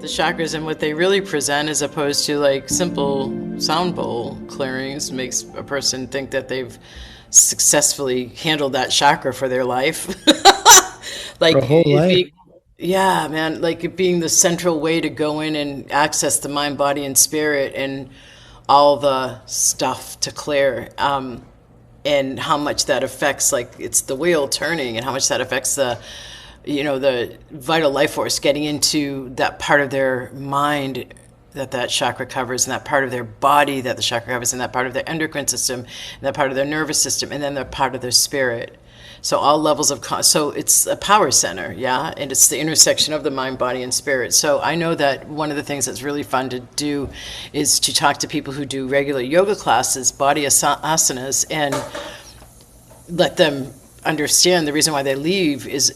the chakras and what they really present, as opposed to like simple sound bowl clearings, makes a person think that they've successfully handled that chakra for their life. For Like a whole it life. being, yeah, man, like it being the central way to go in and access the mind, body, and spirit, and all the stuff to clear. And how much that affects, like it's the wheel turning, and how much that affects the, the vital life force getting into that part of their mind that chakra covers, and that part of their body that the chakra covers, and that part of their endocrine system, and that part of their nervous system, and then that part of their spirit. So all levels of so it's a power center, yeah, and it's the intersection of the mind, body, and spirit. So I know that one of the things that's really fun to do is to talk to people who do regular yoga classes, body asanas, and let them understand the reason why they leave is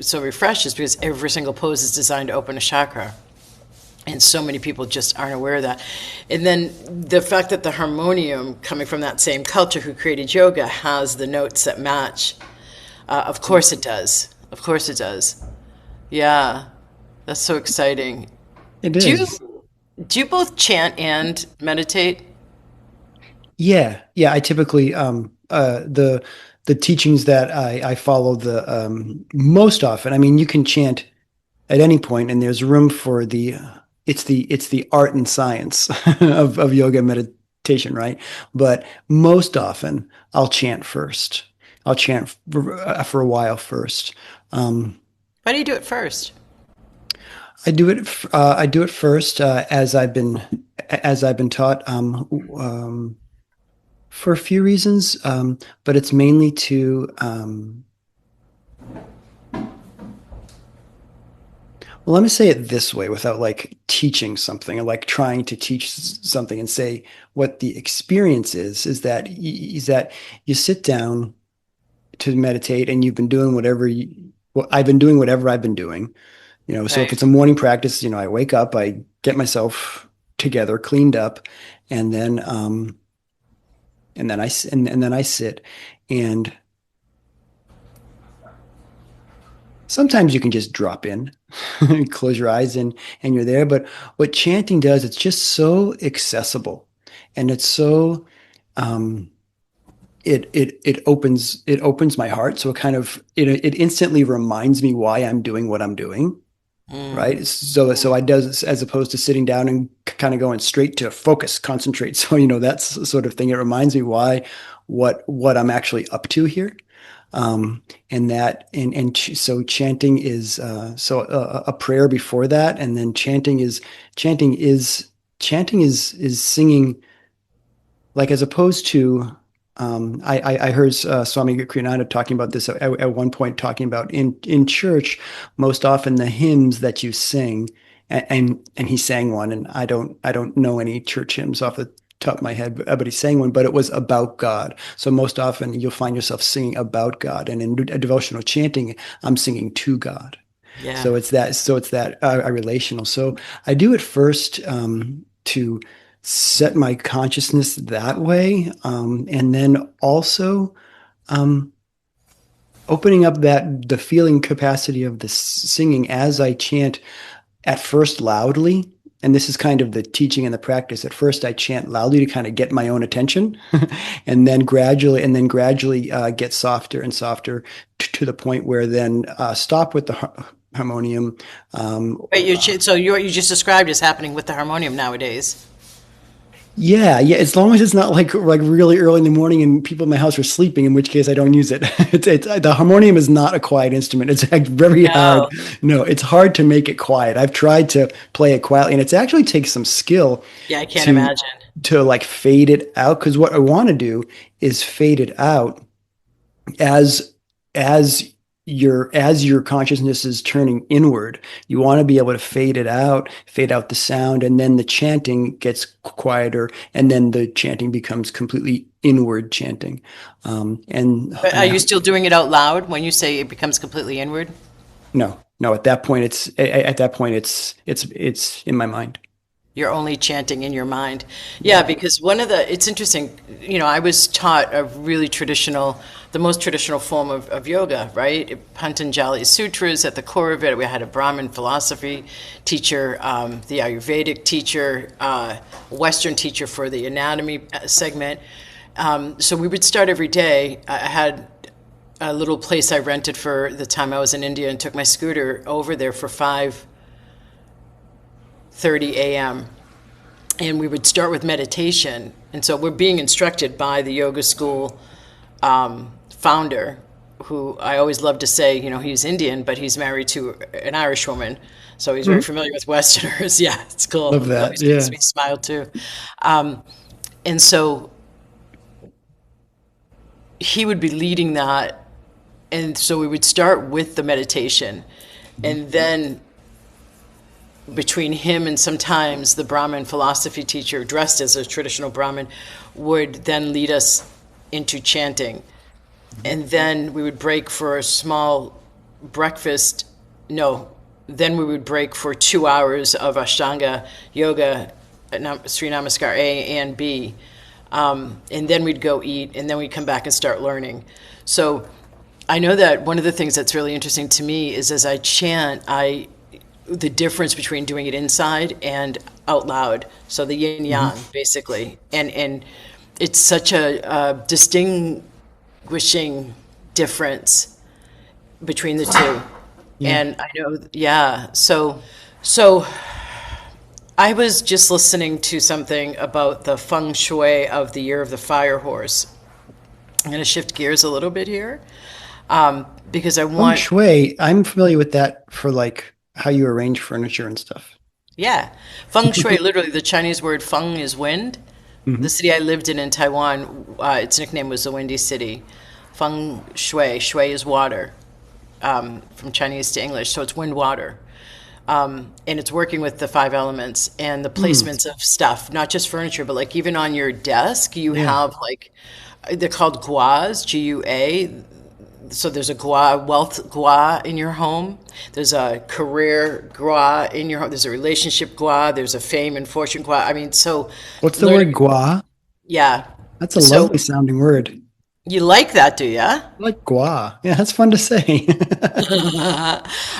so refreshed is because every single pose is designed to open a chakra. And so many people just aren't aware of that. And then the fact that the harmonium, coming from that same culture who created yoga, has the notes that match. Of course it does. Of course it does. Yeah, that's so exciting. It Do you is. do you both chant and meditate? Yeah, yeah. I typically the teachings that I follow the most often. I mean, you can chant at any point, and there's room for the it's the art and science of yoga and meditation, right? But most often, I'll chant first. I'll chant for a while first. Um, Why do you do it first? I do it first as I've been taught. For a few reasons, but it's mainly to, well, let me say it this way without like teaching something or like trying to teach something and say what the experience is that you sit down to meditate and you've been doing well, I've been doing whatever I've been doing, so if Right. it's a morning practice, I wake up, I get myself together, cleaned up, and then, and then I sit. And sometimes you can just drop in, close your eyes, and you're there. But what chanting does, it's just so accessible, and it's so um, it opens my heart. So it instantly reminds me why I'm doing what I'm doing. Mm. Right. So I does as opposed to sitting down and kind of going straight to focus, concentrate. So that's the sort of thing. It reminds me why what I'm actually up to here. And so chanting is a prayer before that, and then chanting is chanting is singing, like, as opposed to I heard Swami Kriyananda talking about this at one point, talking about in church, most often the hymns that you sing, and he sang one, and I don't know any church hymns off the top of my head, but he sang one, but it was about God. So most often you'll find yourself singing about God, and in a devotional chanting, I'm singing to God. Yeah. So it's that relational. So I do it first to set my consciousness that way, and then also um, opening up that the feeling capacity of the singing as I chant, at first loudly. And this is kind of the teaching and the practice. At first, I chant loudly to kind of get my own attention, and then gradually get softer and softer to the point where then stop with the harmonium. Um, Wait, so what you just described is happening with the harmonium nowadays. Yeah, yeah. As long as it's not like really early in the morning and people in my house are sleeping, in which case I don't use it. It's the harmonium is not a quiet instrument. It's like very hard. No. No, it's hard to make it quiet. I've tried to play it quietly, and it's actually takes some skill Yeah, I can't to imagine. like fade it out. Because what I want to do is fade it out as as your consciousness is turning inward. You want to be able to fade out the sound, and then the chanting gets quieter, and then the chanting becomes completely inward chanting. And But are you still doing it out loud when you say it becomes completely inward? no, no, at that point it's in my mind. You're only chanting in your mind. Yeah, because it's interesting, I was taught a really the most traditional form of yoga, right? Patanjali's sutras at the core of it. We had a Brahmin philosophy teacher, the Ayurvedic teacher, Western teacher for the anatomy segment. So we would start every day. I had a little place I rented for the time I was in India and took my scooter over there for 5:30 a.m. And we would start with meditation. And so we're being instructed by the yoga school founder, who I always love to say, he's Indian, but he's married to an Irish woman. So he's very familiar with Westerners. Yeah, it's cool. Love that. Always makes me smile too. And so he would be leading that. And so we would start with the meditation, and then between him and sometimes the Brahmin philosophy teacher, dressed as a traditional Brahmin, would then lead us into chanting. And then we would break for a small breakfast. No, then we would break for 2 hours of Ashtanga yoga, Sri Namaskar A and B. And then we'd go eat, and then we'd come back and start learning. So I know that one of the things that's really interesting to me is as I chant, the difference between doing it inside and out loud. So the yin yang, basically. And it's such a distinguishing difference between the two. Yeah. And I know, So I was just listening to something about the feng shui of the Year of the Fire Horse. I'm going to shift gears a little bit here. Because I want feng shui. I'm familiar with that for like how you arrange furniture and stuff. Yeah, feng shui. Literally, the Chinese word "feng" is wind. The city I lived in Taiwan, its nickname was the Windy City. Feng shui. Shui is water, from Chinese to English, so it's wind, water, and it's working with the 5 elements and the placements of stuff, not just furniture, but like even on your desk, you have like they're called guas, G-U-A. So there's a wealth gua in your home. There's a career gua in your home. There's a relationship gua. There's a fame and fortune gua. I mean, so what's the word gua? Yeah, that's a lovely sounding word. You like that, do ya? I like gua. Yeah, that's fun to say.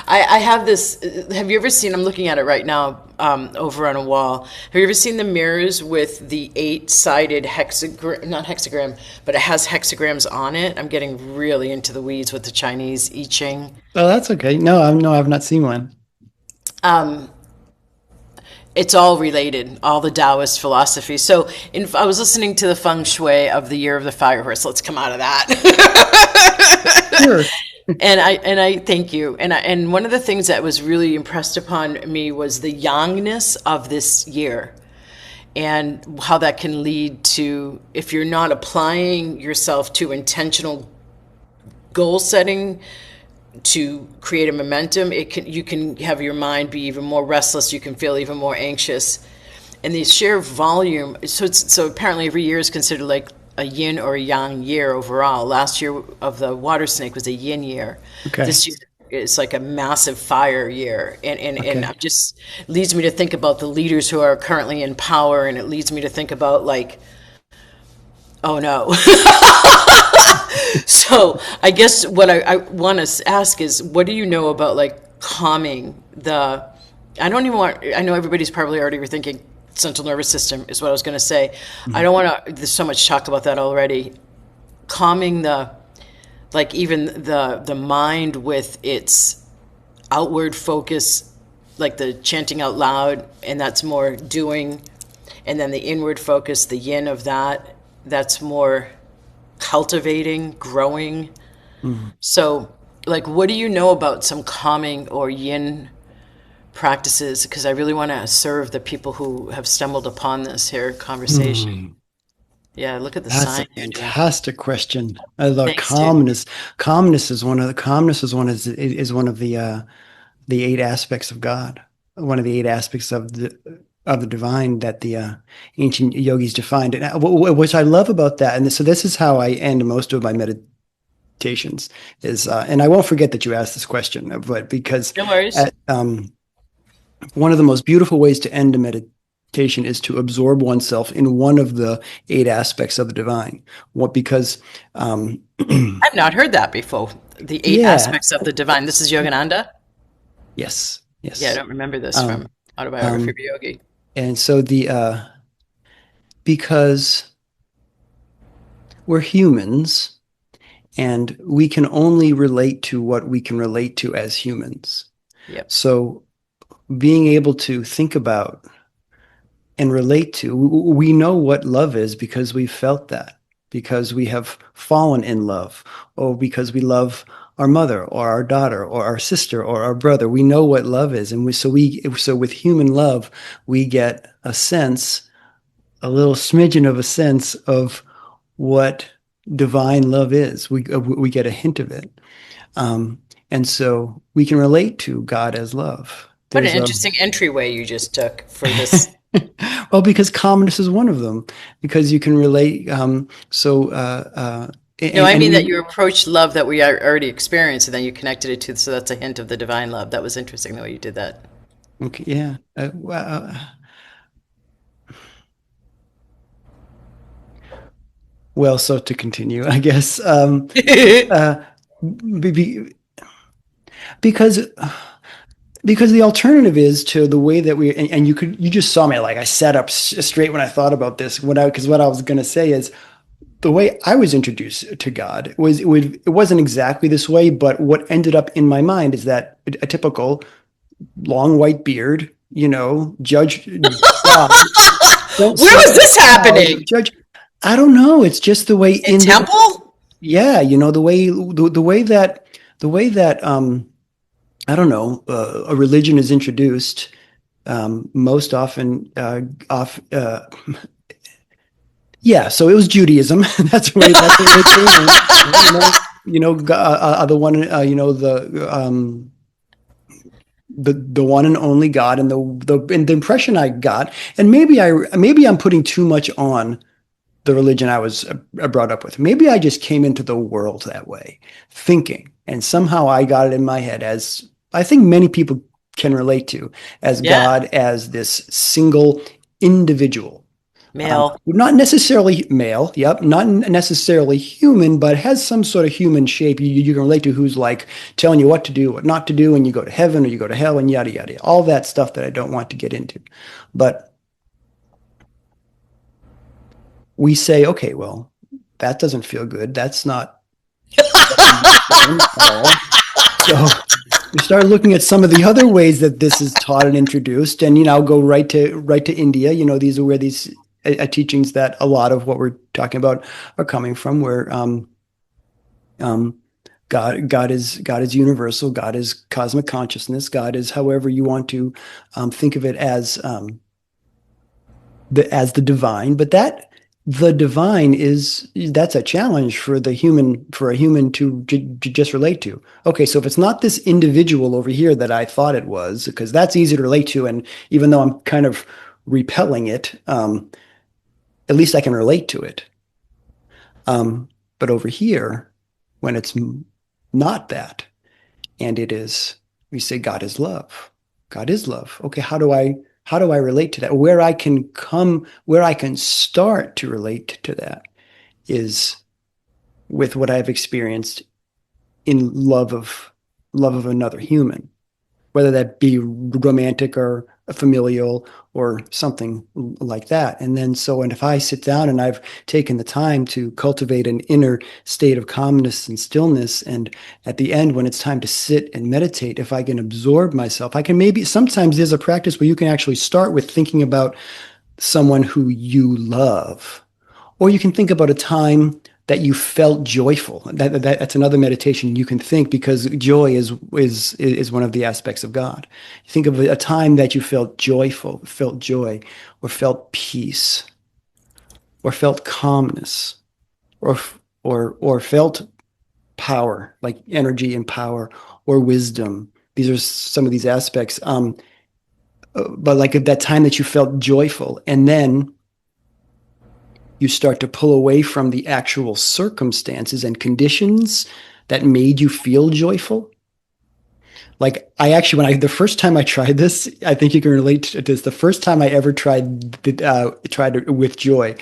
I have this. Have you ever seen? I'm looking at it right now, over on a wall. Have you ever seen the mirrors with the 8-sided hexagram? Not hexagram, but it has hexagrams on it. I'm getting really into the weeds with the Chinese I Ching. Oh, that's okay. No, I've not seen one. It's all related, all the Taoist philosophy. So I was listening to the feng shui of the Year of the Fire Horse. Let's come out of that. Sure. And I thank you. And one of the things that was really impressed upon me was the yangness of this year, and how that can lead to, if you're not applying yourself to intentional goal setting to create a momentum, you can have your mind be even more restless. You can feel even more anxious, and the sheer volume. So apparently every year is considered like a yin or a yang year overall. Last year of the water snake was a yin year. Okay. This year it's like a massive fire year, and it just leads me to think about the leaders who are currently in power, and it leads me to think about like, oh no. So I guess what I want to ask is, what do you know about like calming the, I know everybody's probably already thinking central nervous system is what I was going to say. I don't want to, there's so much talk about that already. Calming like even the mind with its outward focus, like the chanting out loud, and that's more doing. And then the inward focus, the yin of that's more cultivating, growing. So like, what do you know about some calming or yin practices? Because I really want to serve the people who have stumbled upon this here conversation. Yeah, look at the That's sign. a fantastic question. I love Thanks, calmness. Calmness is one of the 8 aspects of God. One of the 8 aspects of the divine that the ancient yogis defined. And what I love about that, and so this is how I end most of my meditations, is, and I won't forget that you asked this question, but because no worries. one of the most beautiful ways to end a meditation is to absorb oneself in one of the 8 aspects of the divine. What because I've not heard that before. The 8 yeah, aspects of the divine. This is Yogananda? yes, Yeah, I yes. don't remember this from Um, Autobiography of um, a Yogi. and so because we're humans and we can only relate to what we can relate to as humans. Yep. So being able to think about and relate to, we know what love is because we've felt that, because we have fallen in love, or because we love our mother or our daughter or our sister or our brother. We know what love is. And so with human love, we get a sense, a little smidgen of a sense of what divine love is. We get a hint of it. And so we can relate to God as love. What an There's a interesting entryway you just took for this. well, because calmness is one of them. Because you can relate. No, I And mean that we you approached love that we already experienced, and then you connected it to, so that's a hint of the divine love. That was interesting the way you did that. okay, yeah. Well, so to continue, I guess, uh, be, be- because the alternative is to the way that you just saw me like I sat up straight when I thought about this. Because what I was going to say is the way I was introduced to God it wasn't exactly this way, but what ended up in my mind is that a typical long white beard, judge God, don't Where sit was this happening? judge. I don't know. It's just the way In in the temple? yeah, the way that I don't know, a religion is introduced most often off yeah, so it was Judaism. That's where it came in. The one, the one and only God, and the impression I got, and maybe I'm putting too much on the religion I was brought up with. Maybe I just came into the world that way, thinking, and somehow I got it in my head, as I think many people can relate to, as Yeah, God as this single individual. male. Not necessarily male, yep, not necessarily human, but has some sort of human shape you can relate to, who's like telling you what to do, what not to do, and you go to heaven or you go to hell, and yada, yada, all that stuff that I don't want to get into. But we say, okay, well, that doesn't feel good. That's not at all. So we start looking at some of the other ways that this is taught and introduced, and I'll go right to India. These are where these teachings that a lot of what we're talking about are coming from, where um, God is universal. God is cosmic consciousness. God is however you want to think of it as the divine, but that the divine that's a challenge for a human to just relate to. Okay, so if it's not this individual over here that I thought it was, because that's easy to relate to, and even though I'm kind of repelling it, at least I can relate to it. But over here, when it's not that, and it is, we say God is love. God is love. Okay, how do I relate to that? Where I can start to relate to that is with what I've experienced in love of another human, whether that be romantic or familial or something like that. And if I sit down and I've taken the time to cultivate an inner state of calmness and stillness, and at the end, when it's time to sit and meditate, if I can absorb myself, I can maybe sometimes there's a practice where you can actually start with thinking about someone who you love, or you can think about a time that you felt joyful. That's another meditation you can think, because joy is one of the aspects of God. You think of a time that you felt joyful, felt joy, or felt peace, or felt calmness, or or felt power, like energy and power, or wisdom. These are some of these aspects. But like at that time that you felt joyful, and then you start to pull away from the actual circumstances and conditions that made you feel joyful. Like I actually, the first time I tried this, I think you can relate to this. The first time I ever tried it with joy,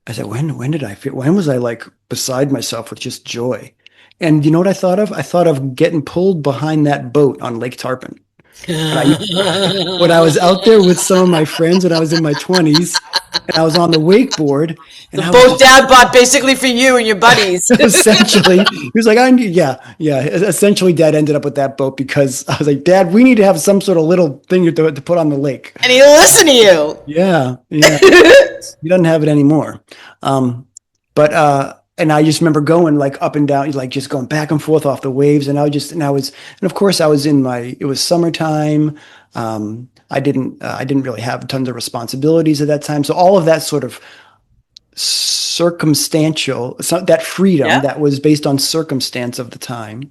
I said, when did I feel, when was I like beside myself with just joy? And you know what I thought of? I thought of getting pulled behind that boat on Lake Tarpon. When when I was out there with some of my friends when I was in my 20s, and I was on the wakeboard, The and I was boat just dad bought basically for you and your buddies. essentially, he was like, yeah. Essentially, Dad ended up with that boat because I was like, Dad, we need to have some sort of little thing to put on the lake. And he listened to you. Yeah. He doesn't have it anymore. And I just remember going like up and down, like just going back and forth off the waves. And of course I was it was summertime. I didn't really have tons of responsibilities at that time. So all of that sort of circumstantial, that freedom Yeah. that was based on circumstance of the time.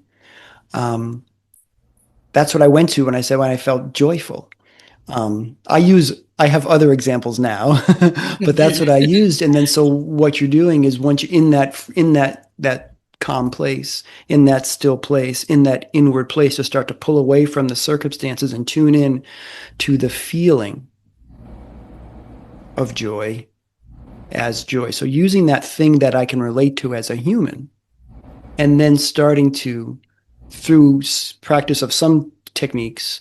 That's what I went to when I felt joyful. I have other examples now, but that's what I used. And then, so what you're doing is once you're that calm place, in that still place, in that inward place, to start to pull away from the circumstances and tune in to the feeling of joy as joy. So using that thing that I can relate to as a human, and then starting to, through practice of some techniques,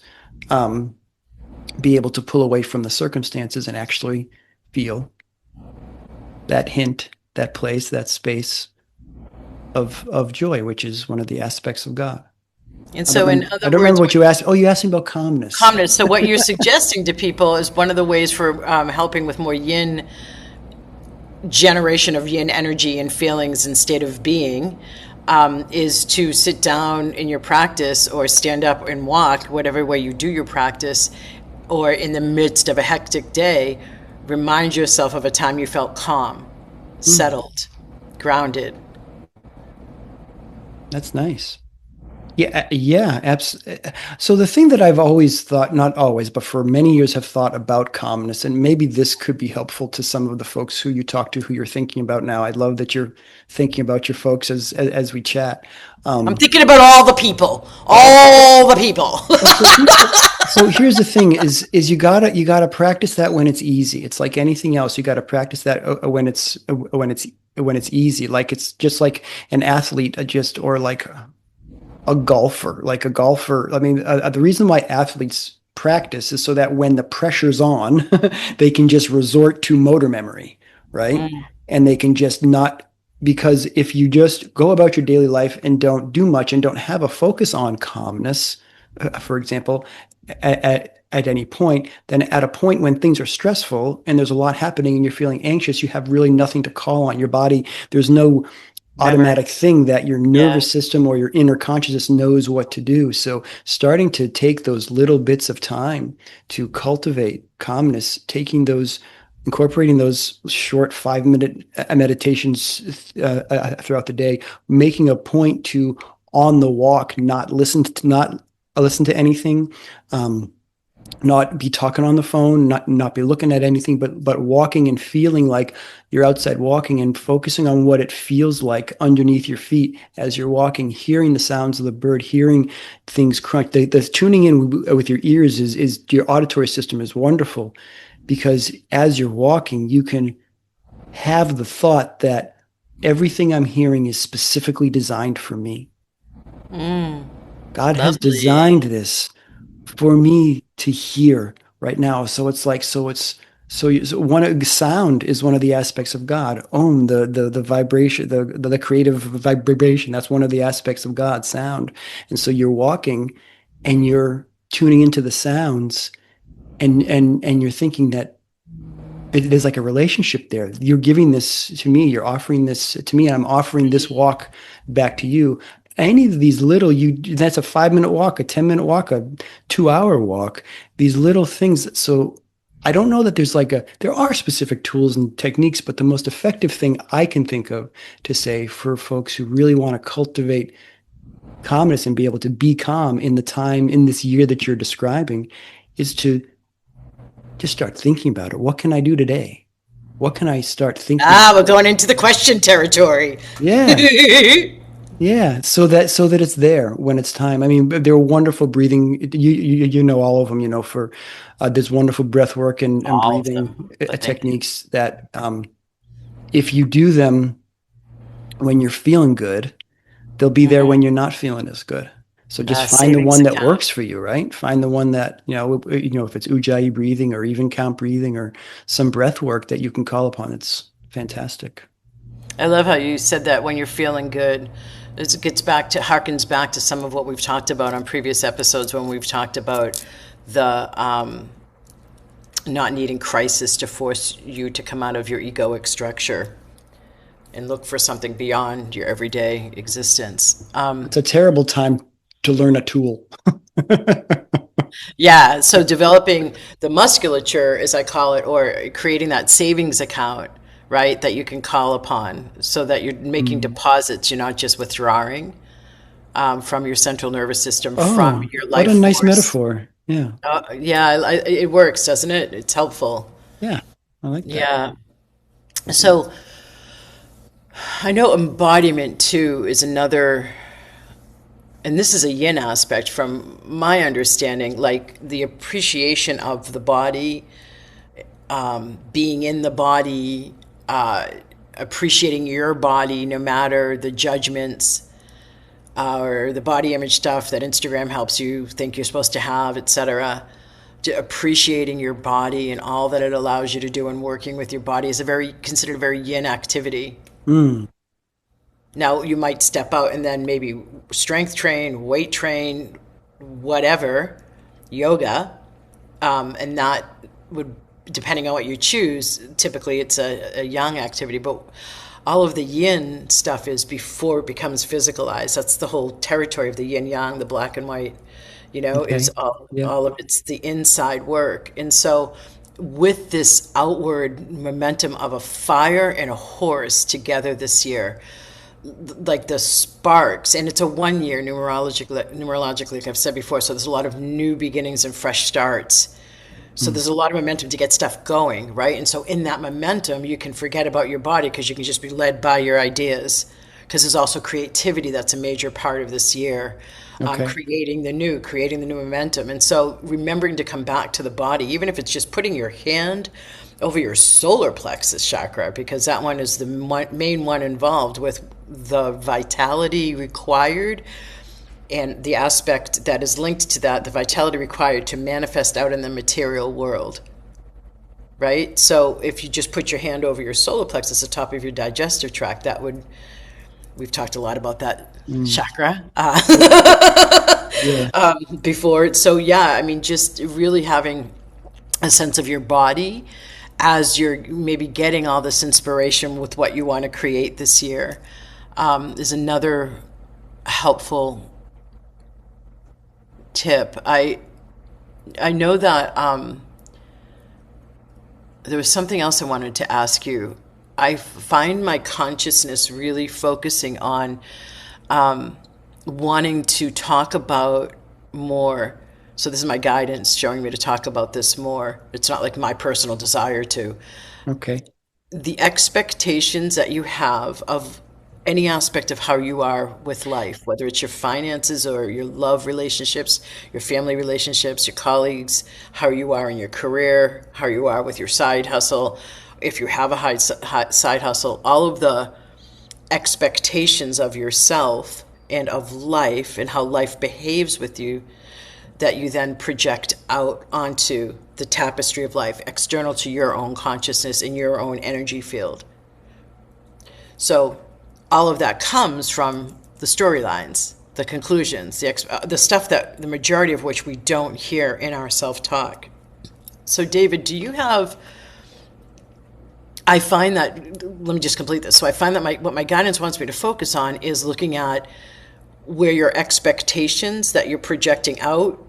be able to pull away from the circumstances and actually feel that hint, that place, that space of joy, which is one of the aspects of God. And so, in other I don't words, remember what you asked. Oh, you asked me about calmness. calmness. So, what you're suggesting to people is one of the ways for helping with more yin generation of yin energy and feelings and state of being is to sit down in your practice or stand up and walk, whatever way you do your practice, or in the midst of a hectic day, remind yourself of a time you felt calm, settled, grounded. That's nice. So the thing that I've always thought, not always, but for many years have thought about calmness, and maybe this could be helpful to some of the folks who you talk to, who you're thinking about now. I'd love that you're thinking about your folks as we chat. I'm thinking about all the people, all the people. So here's the thing: is you gotta practice that when it's easy. It's like anything else. You gotta practice that when it's easy. Like it's just like an athlete, or like a golfer. Like a golfer. I mean, the reason why athletes practice is so that when the pressure's on, they can just resort to motor memory, right? And they can just not. Because if you just go about your daily life and don't do much and don't have a focus on calmness, for example, at any point, then at a point when things are stressful and there's a lot happening and you're feeling anxious, you have really nothing to call on. Your body, there's no automatic thing that your nervous system or your inner consciousness knows what to do. So starting to take those little bits of time to cultivate calmness, incorporating those short 5-minute meditations throughout the day, making a point to, on the walk, not listen to anything, not be talking on the phone, not be looking at anything, but walking and feeling like you're outside walking and focusing on what it feels like underneath your feet as you're walking, hearing the sounds of the bird, hearing things crunch. The tuning in with your ears is your auditory system is wonderful, because as you're walking, you can have the thought that everything I'm hearing is specifically designed for me. God has designed this for me to hear right now. So it's like, so sound is one of the aspects of God. Om, the vibration, the creative vibration. That's one of the aspects of God, sound. And so you're walking and you're tuning into the sounds, and you're thinking that there's like a relationship there. You're giving this to me, you're offering this to me, and I'm offering this walk back to you. Any of these that's a 5-minute walk, a 10-minute walk, a 2-hour walk, these little things. So I don't know that there are specific tools and techniques, but the most effective thing I can think of to say for folks who really want to cultivate calmness and be able to be calm in this year that you're describing, is to just start thinking about it. What can I do today? What can I start thinking? We're going into the question territory. Yeah. Yeah, so that it's there when it's time. I mean, they're wonderful breathing. You know all of them. For there's wonderful breath work and All of breathing them, I think. techniques that if you do them when you're feeling good, they'll be there when you're not feeling as good. So just find the Savings one that account. works for you, right? Find the one that, if it's ujjayi breathing or even count breathing or some breath work that you can call upon. It's fantastic. I love how you said that when you're feeling good. It gets back to, harkens back to some of what we've talked about on previous episodes when we've talked about the not needing crisis to force you to come out of your egoic structure and look for something beyond your everyday existence. It's a terrible time to learn a tool. Yeah, so developing the musculature, as I call it, or creating that savings account, right, that you can call upon so that you're making Mm. deposits, you're not just withdrawing from your central nervous system, from Oh, your what a life nice force. metaphor. Yeah. Yeah, it works, doesn't it? It's helpful. Yeah. I like that. Yeah. So I know embodiment too is another, and this is a yin aspect from my understanding, like the appreciation of the body, being in the body, appreciating your body no matter the judgments or the body image stuff that Instagram helps you think you're supposed to have, etc. To appreciating your body and all that it allows you to do and working with your body is considered a very yin activity. Mm. Now you might step out and then maybe strength train, weight train, whatever, yoga, and that would, depending on what you choose, typically it's a yang activity. But all of the yin stuff is before it becomes physicalized. That's the whole territory of the yin yang, the black and white. Is Okay. Yeah. all of it's the inside work, and so with this outward momentum of a fire and a horse together this year, like the sparks, and it's a 1 year numerologically, like I've said before, so there's a lot of new beginnings and fresh starts. So Mm. there's a lot of momentum to get stuff going, right? And so in that momentum, you can forget about your body because you can just be led by your ideas. Because there's also creativity that's a major part of this year, Okay. creating the new momentum. And so remembering to come back to the body, even if it's just putting your hand over your solar plexus chakra, because that one is the main one involved with the vitality required and the aspect that is linked to that, the vitality required to manifest out in the material world, right? So if you just put your hand over your solar plexus, the top of your digestive tract, we've talked a lot about that Mm. chakra Yeah. before. So yeah, I mean, just really having a sense of your body as you're maybe getting all this inspiration with what you want to create this year is another helpful tip. I know that there was something else I wanted to ask you. I find my consciousness really focusing on wanting to talk about more. So this is my guidance showing me to talk about this more. It's not like my personal desire to. Okay. The expectations that you have of any aspect of how you are with life, whether it's your finances or your love relationships, your family relationships, your colleagues, how you are in your career, how you are with your side hustle, if you have a side hustle, all of the expectations of yourself and of life and how life behaves with you that you then project out onto the tapestry of life, external to your own consciousness and your own energy field. So all of that comes from the storylines, the conclusions, the stuff that the majority of which we don't hear in our self-talk. So David, do you have, I find that, let me just complete this. So I find that what my guidance wants me to focus on is looking at where your expectations that you're projecting out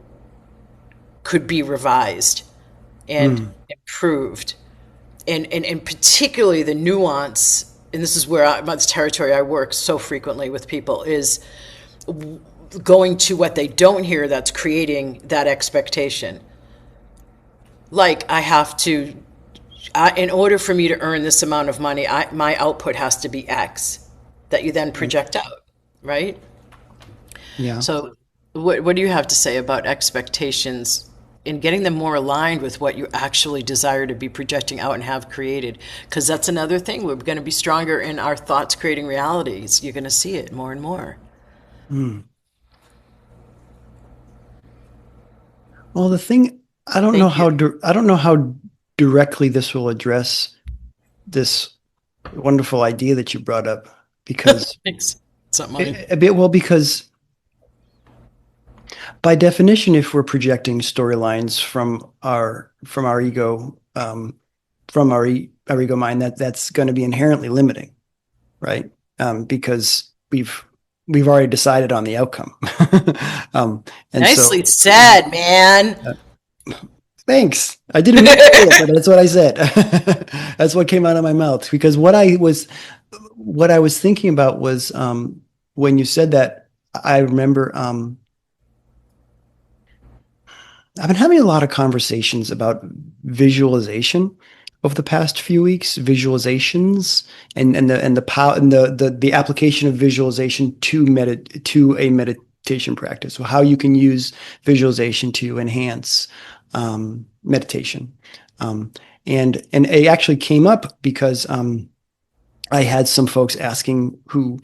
could be revised and Mm. improved. And particularly the nuance, and this is where this territory I work so frequently with people, is going to what they don't hear that's creating that expectation. Like, I have to, in order for me to earn this amount of money, my output has to be X, that you then Right. project out. right? Yeah. So, what do you have to say about expectations in getting them more aligned with what you actually desire to be projecting out and have created? Because that's another thing. We're going to be stronger in our thoughts creating realities. You're going to see it more and more. Mm. Well, the thing, Thank you. I don't know how directly this will address this wonderful idea that you brought up, because Thanks. It's not mine. a bit, well, because by definition, if we're projecting storylines from our ego, from our ego mind, that's going to be inherently limiting, right? Because we've already decided on the outcome. And so, Nicely said, man. uh, thanks. I didn't mean to say it, but that's what I said. That's what came out of my mouth. Because what I was thinking about was, when you said that, I remember, I've been having a lot of conversations about visualization over the past few weeks, visualizations and the power and the application of visualization to a meditation practice. So how you can use visualization to enhance meditation. And it actually came up because I had some folks asking who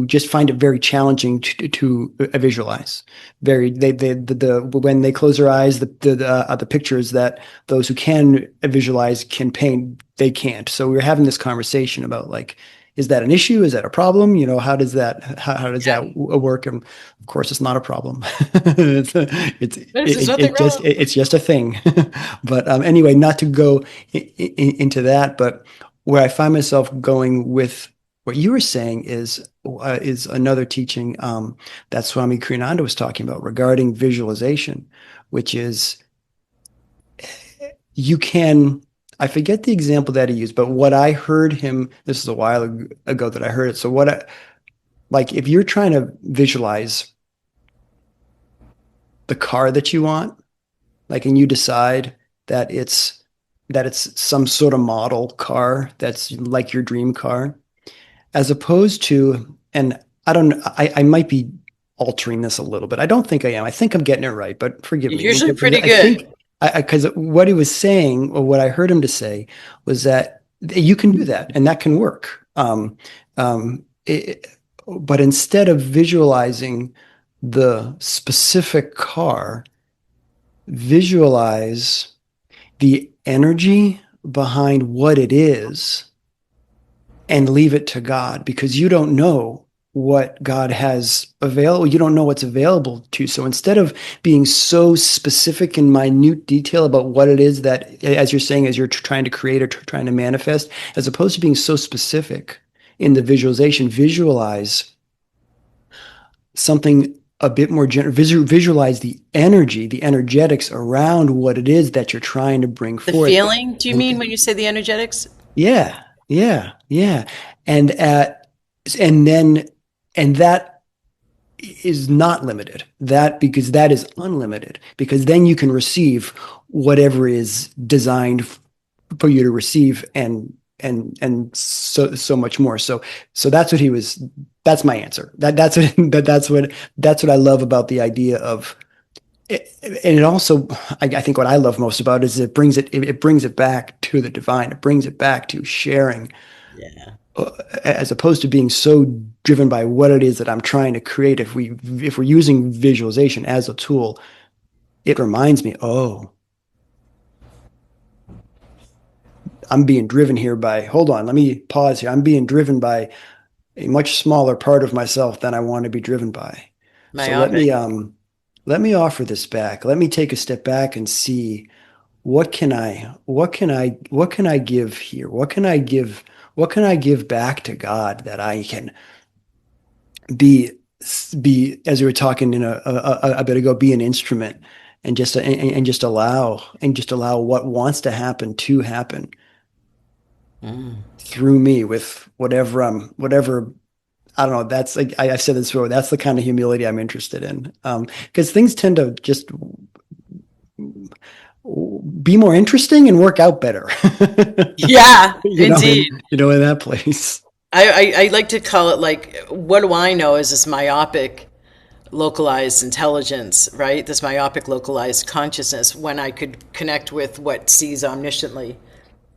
just find it very challenging to visualize. Very the when they close their eyes, the pictures that those who can visualize can paint, they can't. So we were having this conversation about, like, is that an issue? Is that a problem? You know, how does Yeah. that work? And of course, it's not a problem. There's nothing wrong. It's just a thing. But anyway, not to go into that, but where I find myself going with what you were saying is another teaching that Swami Kriyananda was talking about regarding visualization, which is, you can, I forget the example that he used, but what I heard him, this is a while ago that I heard it. So like if you're trying to visualize the car that you want, like, and you decide that it's some sort of model car that's like your dream car, as opposed to, and I don't know, I might be altering this a little bit. I don't think I am. I think I'm getting it right, but forgive You're me. usually Because pretty I good. think, because what he was saying, or what I heard him to say, was that you can do that and that can work. But instead of visualizing the specific car, visualize the energy behind what it is and leave it to God, because you don't know what God has available. You don't know what's available to you. So instead of being so specific in minute detail about what it is that, as you're saying, as you're trying to create or trying to manifest, as opposed to being so specific in the visualization, visualize something a bit more general. Visualize the energy, the energetics around what it is that you're trying to bring The forth. feeling, do you mean when you say the energetics? Yeah, yeah, yeah. And and then and that is not limited. That, because that is unlimited, because then you can receive whatever is designed for you to receive, and so much more. So that's what he was, that's my answer. That's what I love about the idea of it. And it also, I think what I love most about it is it brings it back to the divine. It brings it back to sharing, Yeah. as opposed to being so driven by what it is that I'm trying to create. If we're using visualization as a tool, it reminds me, oh, I'm being driven here by, hold on, let me pause here. I'm being driven by a much smaller part of myself than I want to be driven by. So Myopic. let me offer this back. Let me take a step back and see, what can I give here? What can I give back to God that I can be, as we were talking a bit ago, be an instrument, and just allow what wants to happen Mm. through me, with whatever, I don't know. That's like, I've said this before. That's the kind of humility I'm interested in. Because things tend to just be more interesting and work out better. Yeah, indeed. In that place. I like to call it like, what do I know is this myopic localized intelligence, right? This myopic localized consciousness, when I could connect with what sees omnisciently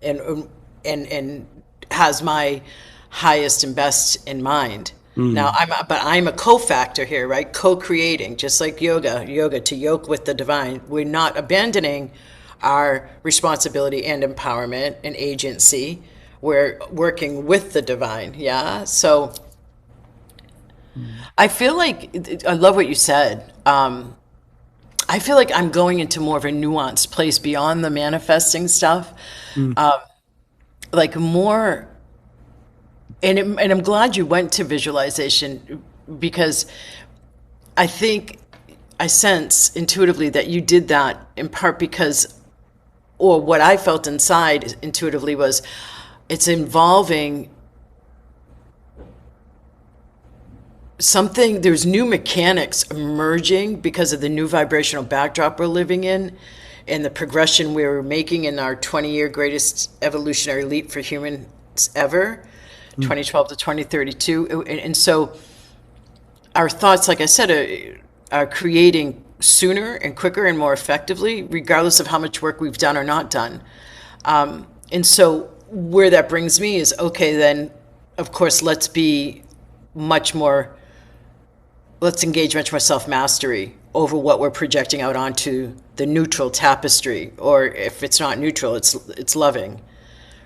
and and has my highest and best in mind. Now Mm. I'm a cofactor here, right? Co-creating, just like yoga to yoke with the divine. We're not abandoning our responsibility and empowerment and agency. We're working with the divine. Yeah. So Mm. I feel like I love what you said. I feel like I'm going into more of a nuanced place beyond the manifesting stuff, Mm. like more. And I'm glad you went to visualization, because I think I sense intuitively that you did that in part because, or what I felt inside intuitively was, it's involving something. There's new mechanics emerging because of the new vibrational backdrop we're living in and the progression we're making in our 20-year greatest evolutionary leap for humans ever, Mm. 2012 to 2032. And so our thoughts, like I said, are creating sooner and quicker and more effectively, regardless of how much work we've done or not done. And so where that brings me is, okay, then of course, let's engage much more self-mastery over what we're projecting out onto the neutral tapestry, or if it's not neutral, it's loving,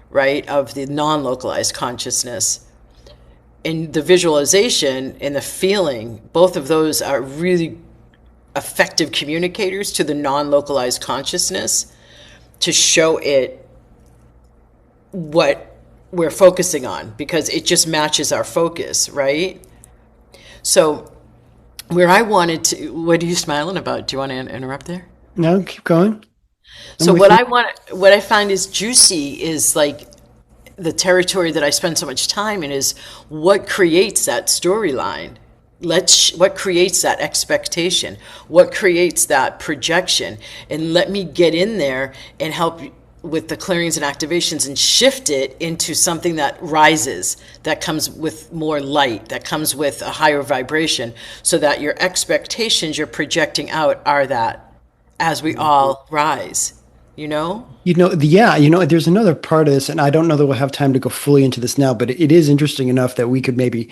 right, of the non-localized consciousness. And the visualization and the feeling, both of those are really effective communicators to the non-localized consciousness to show it what we're focusing on, because it just matches our focus, right? So where I wanted to, what are you smiling about? Do you want to interrupt there? No, keep going. I'm So with you. what I find is juicy is like the territory that I spend so much time in is what creates that storyline. What creates that expectation? What creates that projection? And let me get in there and help with the clearings and activations and shift it into something that rises, that comes with more light, that comes with a higher vibration, so that your expectations you're projecting out are that as we all rise, you know? Yeah, there's another part of this, and I don't know that we'll have time to go fully into this now, but it is interesting enough that we could maybe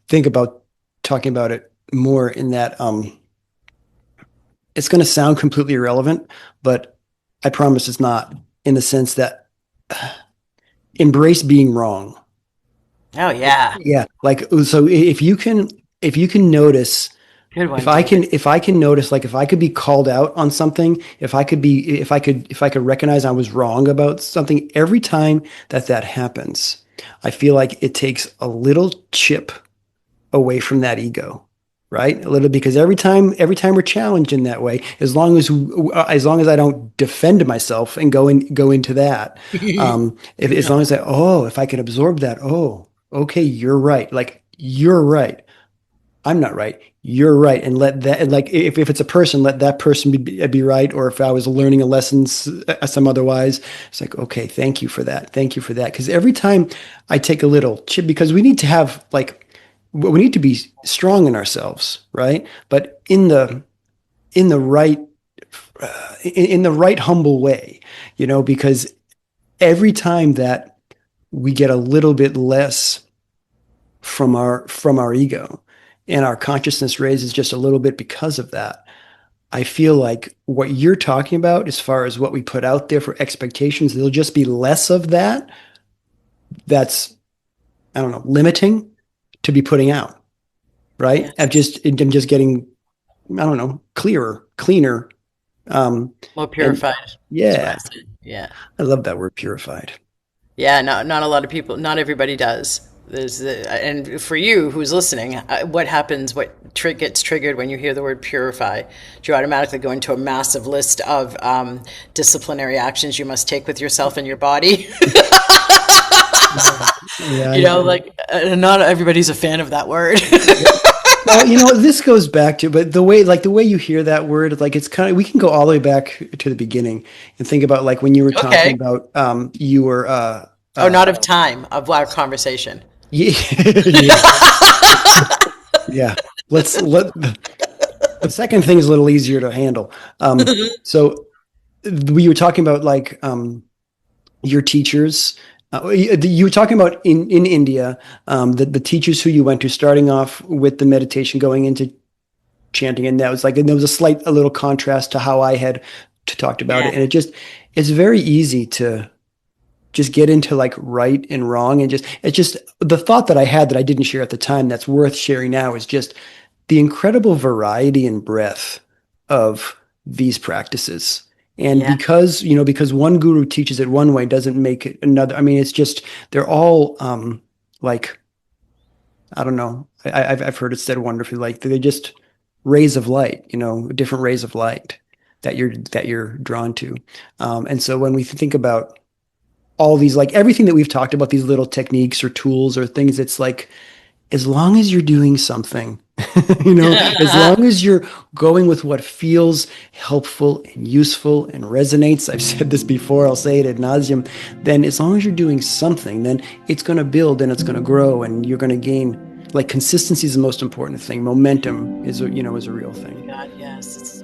think about talking about it more in that it's going to sound completely irrelevant, but I promise it's not, in the sense that embrace being wrong. Oh yeah. Yeah, like so if you can notice, Good if one, I can David. if I can notice, like if I could be called out on something, if I could recognize I was wrong about something, every time that happens, I feel like it takes a little chip away from that ego, right? A little, because every time we're challenged in that way, as long as I don't defend myself and go into that, as long as if I can absorb that, oh, okay, you're right, like you're right, I'm not right. You're right, and let that, and like if it's a person, let that person be right. Or if I was learning a lesson some otherwise, it's like, okay, thank you for that, thank you for that. Because every time I take a little chip, because we need to have like we need to be strong in ourselves, right? But in the right in the right humble way, because every time that we get a little bit less from our ego, and our consciousness raises just a little bit because of that, I feel like what you're talking about, as far as what we put out there for expectations, there'll just be less of that. That's, I don't know, limiting to be putting out, right? I'm just getting, I don't know, clearer, cleaner. um More and purified is what yeah, I said. Yeah. I love that word, purified. Yeah, not a lot of people, not everybody does. And for you who's listening, what happens, gets triggered when you hear the word purify? Do you automatically go into a massive list of disciplinary actions you must take with yourself and your body? Yeah, yeah, Like, not everybody's a fan of that word. yeah. Well, this goes back to, but the way you hear that word, like it's kind of, we can go all the way back to the beginning and think about like when you were talking Okay. about, you were, Oh, not of time of our conversation. Yeah, yeah, yeah. The second thing is a little easier to handle. So we were talking about like your teachers. You were talking about in India, the teachers who you went to, starting off with the meditation, going into chanting, and that was like, and there was a little contrast to how I had talked about it, Yeah, and it's very easy to just get into like right and wrong, and it's just the thought that I had that I didn't share at the time that's worth sharing now is just the incredible variety and breadth of these practices. And yeah, because one guru teaches it one way doesn't make it another. I mean, it's just they're all like I don't know. I've heard it said wonderfully, like they're just rays of light, different rays of light that you're drawn to. And so when we think about all these, like everything that we've talked about, these little techniques or tools or things, it's like as long as you're doing something, as long as you're going with what feels helpful and useful and resonates, I've said this before, I'll say it ad nauseum, then as long as you're doing something, then it's going to build and it's going to grow and you're going to gain. Like consistency is the most important thing. Momentum is a real oh my thing. God, yes. It's